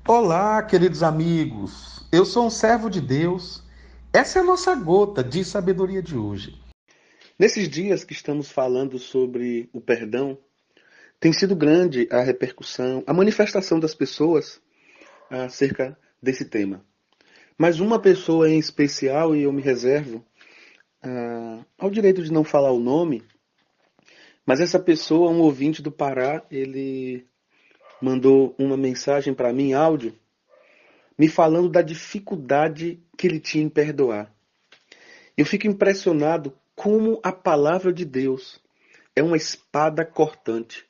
Olá, queridos amigos. Eu sou um servo de Deus. Essa é a nossa gota de sabedoria de hoje. Nesses dias que estamos falando sobre o perdão, tem sido grande a repercussão, a manifestação das pessoas acerca desse tema. Mas uma pessoa em especial, e eu me reservo ao direito de não falar o nome, mas essa pessoa, um ouvinte do Pará, ele mandou uma mensagem para mim, áudio, me falando da dificuldade que ele tinha em perdoar. Eu fico impressionado como a palavra de Deus é uma espada cortante.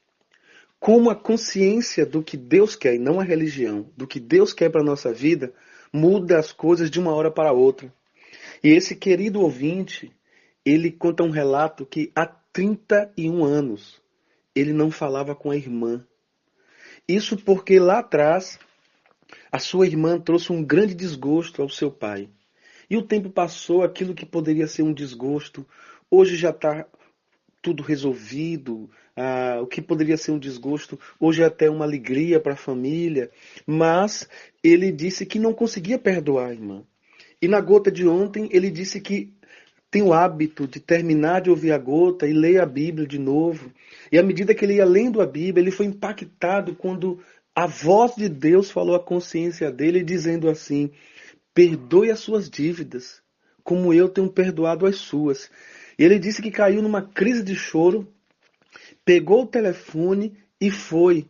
Como a consciência do que Deus quer, e não a religião, do que Deus quer para a nossa vida, muda as coisas de uma hora para outra. E esse querido ouvinte, ele conta um relato que há 31 anos ele não falava com a irmã. Isso porque lá atrás a sua irmã trouxe um grande desgosto ao seu pai. E o tempo passou, aquilo que poderia ser um desgosto, hoje já está tudo resolvido, o que poderia ser um desgosto, hoje é até uma alegria para a família, mas ele disse que não conseguia perdoar a irmã. E na gota de ontem ele disse que tem o hábito de terminar de ouvir a gota e ler a Bíblia de novo. E à medida que ele ia lendo a Bíblia, ele foi impactado quando a voz de Deus falou à consciência dele, dizendo assim: perdoe as suas dívidas, como eu tenho perdoado as suas. E ele disse que caiu numa crise de choro, pegou o telefone e foi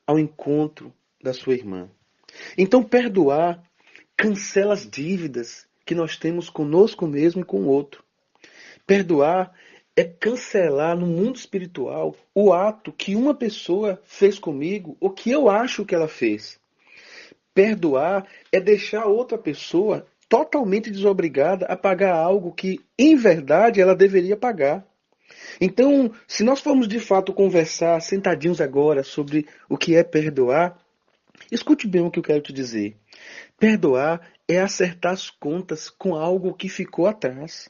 ao encontro da sua irmã. Então, perdoar cancela as dívidas que nós temos conosco mesmo e com o outro. Perdoar é cancelar no mundo espiritual o ato que uma pessoa fez comigo ou que eu acho que ela fez. Perdoar é deixar outra pessoa totalmente desobrigada a pagar algo que, em verdade, ela deveria pagar. Então, se nós formos de fato conversar sentadinhos agora sobre o que é perdoar, escute bem o que eu quero te dizer. Perdoar é acertar as contas com algo que ficou atrás.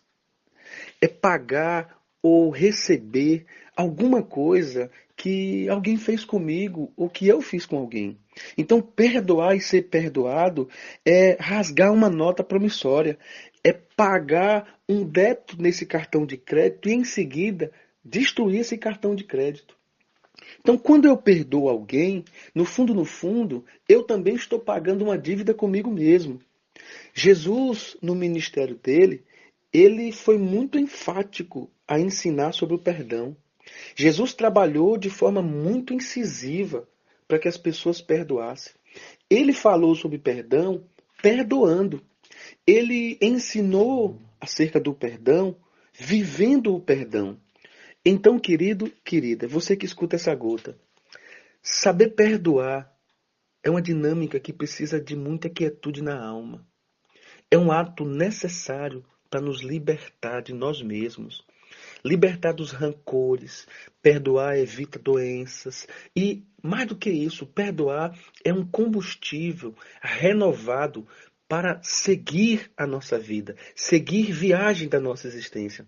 É pagar ou receber alguma coisa que alguém fez comigo ou que eu fiz com alguém. Então, perdoar e ser perdoado é rasgar uma nota promissória, é pagar um débito nesse cartão de crédito e em seguida destruir esse cartão de crédito. Então, quando eu perdoo alguém, no fundo, eu também estou pagando uma dívida comigo mesmo. Jesus, no ministério dele, ele foi muito enfático a ensinar sobre o perdão. Jesus trabalhou de forma muito incisiva para que as pessoas perdoassem. Ele falou sobre perdão perdoando. Ele ensinou acerca do perdão vivendo o perdão. Então, querido, querida, você que escuta essa gota, saber perdoar é uma dinâmica que precisa de muita quietude na alma. É um ato necessário para nos libertar de nós mesmos, libertar dos rancores, perdoar evita doenças e, mais do que isso, perdoar é um combustível renovado para seguir a nossa vida, seguir viagem da nossa existência.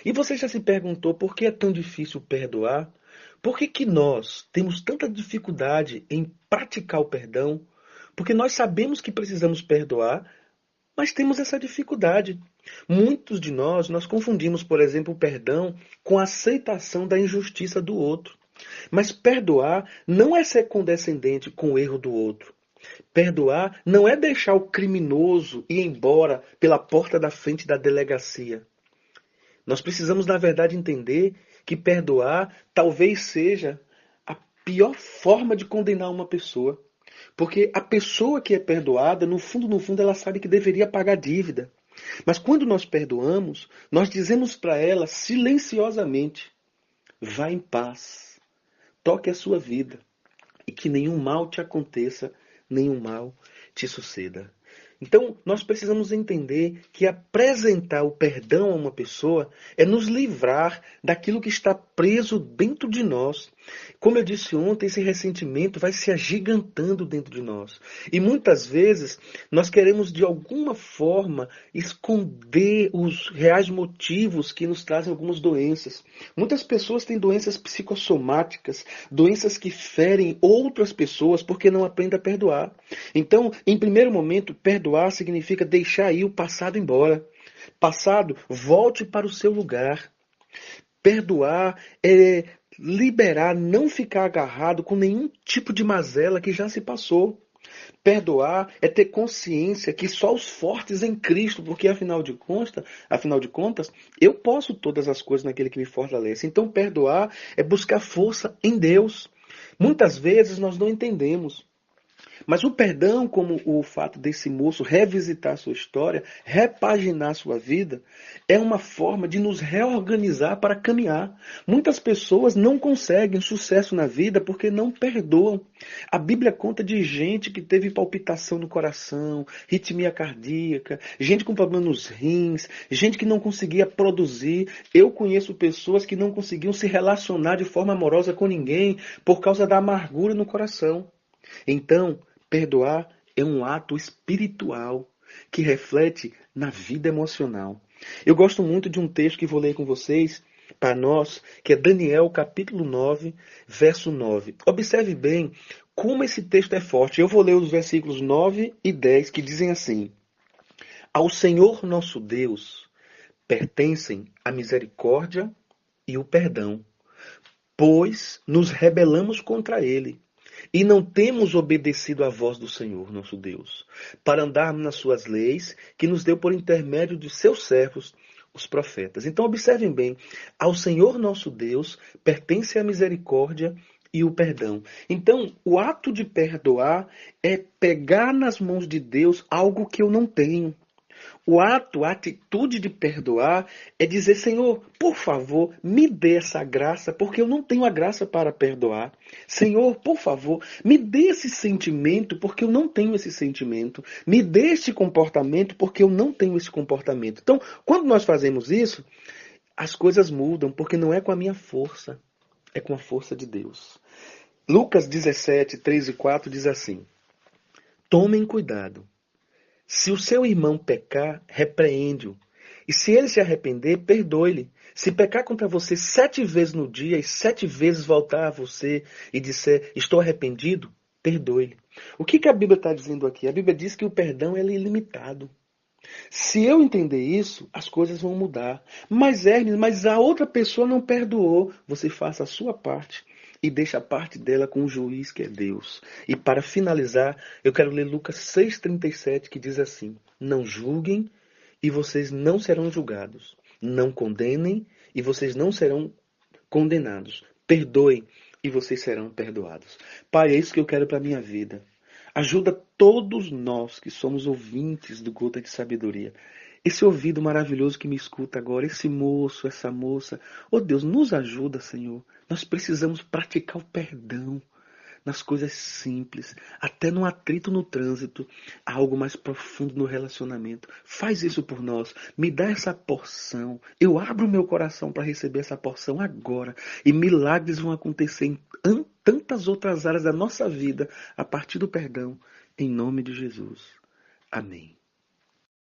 E você já se perguntou por que é tão difícil perdoar? Por que que nós temos tanta dificuldade em praticar o perdão? Porque nós sabemos que precisamos perdoar, mas temos essa dificuldade. Muitos de nós confundimos, por exemplo, o perdão com a aceitação da injustiça do outro. Mas perdoar não é ser condescendente com o erro do outro. Perdoar não é deixar o criminoso ir embora pela porta da frente da delegacia. Nós precisamos, na verdade, entender que perdoar talvez seja a pior forma de condenar uma pessoa. Porque a pessoa que é perdoada, no fundo, ela sabe que deveria pagar dívida. Mas quando nós perdoamos, nós dizemos para ela silenciosamente: vá em paz, toque a sua vida e que nenhum mal te aconteça, nenhum mal te suceda. Então, nós precisamos entender que apresentar o perdão a uma pessoa é nos livrar daquilo que está preso dentro de nós. Como eu disse ontem, esse ressentimento vai se agigantando dentro de nós. E muitas vezes nós queremos de alguma forma esconder os reais motivos que nos trazem algumas doenças. Muitas pessoas têm doenças psicossomáticas, doenças que ferem outras pessoas porque não aprendem a perdoar. Então, em primeiro momento, perdoar significa deixar ir o passado embora. Passado, volte para o seu lugar. Perdoar é liberar, não ficar agarrado com nenhum tipo de mazela que já se passou. Perdoar é ter consciência que só os fortes em Cristo, porque afinal de contas, eu posso todas as coisas naquele que me fortalece. Então, perdoar é buscar força em Deus. Muitas vezes nós não entendemos. Mas o perdão, como o fato desse moço revisitar sua história, repaginar sua vida, é uma forma de nos reorganizar para caminhar. Muitas pessoas não conseguem sucesso na vida porque não perdoam. A Bíblia conta de gente que teve palpitação no coração, arritmia cardíaca, gente com problema nos rins, gente que não conseguia produzir. Eu conheço pessoas que não conseguiam se relacionar de forma amorosa com ninguém por causa da amargura no coração. Então, perdoar é um ato espiritual que reflete na vida emocional. Eu gosto muito de um texto que vou ler com vocês, para nós, que é Daniel capítulo 9, verso 9. Observe bem como esse texto é forte. Eu vou ler os versículos 9 e 10 que dizem assim: Ao Senhor nosso Deus pertencem a misericórdia e o perdão, pois nos rebelamos contra ele. E não temos obedecido à voz do Senhor, nosso Deus, para andarmos nas suas leis, que nos deu por intermédio de seus servos, os profetas. Então, observem bem, ao Senhor nosso Deus pertence a misericórdia e o perdão. Então, o ato de perdoar é pegar nas mãos de Deus algo que eu não tenho. O ato, a atitude de perdoar é dizer: Senhor, por favor, me dê essa graça, porque eu não tenho a graça para perdoar. Senhor, por favor, me dê esse sentimento, porque eu não tenho esse sentimento. Me dê este comportamento, porque eu não tenho esse comportamento. Então, quando nós fazemos isso, as coisas mudam, porque não é com a minha força, é com a força de Deus. Lucas 17, 3 e 4 diz assim: Tomem cuidado. Se o seu irmão pecar, repreende-o. E se ele se arrepender, perdoe-lhe. Se pecar contra você 7 vezes no dia e 7 vezes voltar a você e disser, estou arrependido, perdoe-lhe. O que a Bíblia está dizendo aqui? A Bíblia diz que o perdão é ilimitado. Se eu entender isso, as coisas vão mudar. Mas Hermes, mas a outra pessoa não perdoou. Você faça a sua parte e deixa a parte dela com o juiz que é Deus. E para finalizar, eu quero ler Lucas 6,37, que diz assim: Não julguem e vocês não serão julgados. Não condenem e vocês não serão condenados. Perdoem e vocês serão perdoados. Pai, é isso que eu quero para a minha vida. Ajuda todos nós que somos ouvintes do Gota de Sabedoria. Esse ouvido maravilhoso que me escuta agora, esse moço, essa moça. Oh Deus, nos ajuda, Senhor. Nós precisamos praticar o perdão nas coisas simples, até no atrito no trânsito, algo mais profundo no relacionamento. Faz isso por nós. Me dá essa porção. Eu abro o meu coração para receber essa porção agora. E milagres vão acontecer em tantas outras áreas da nossa vida a partir do perdão. Em nome de Jesus. Amém.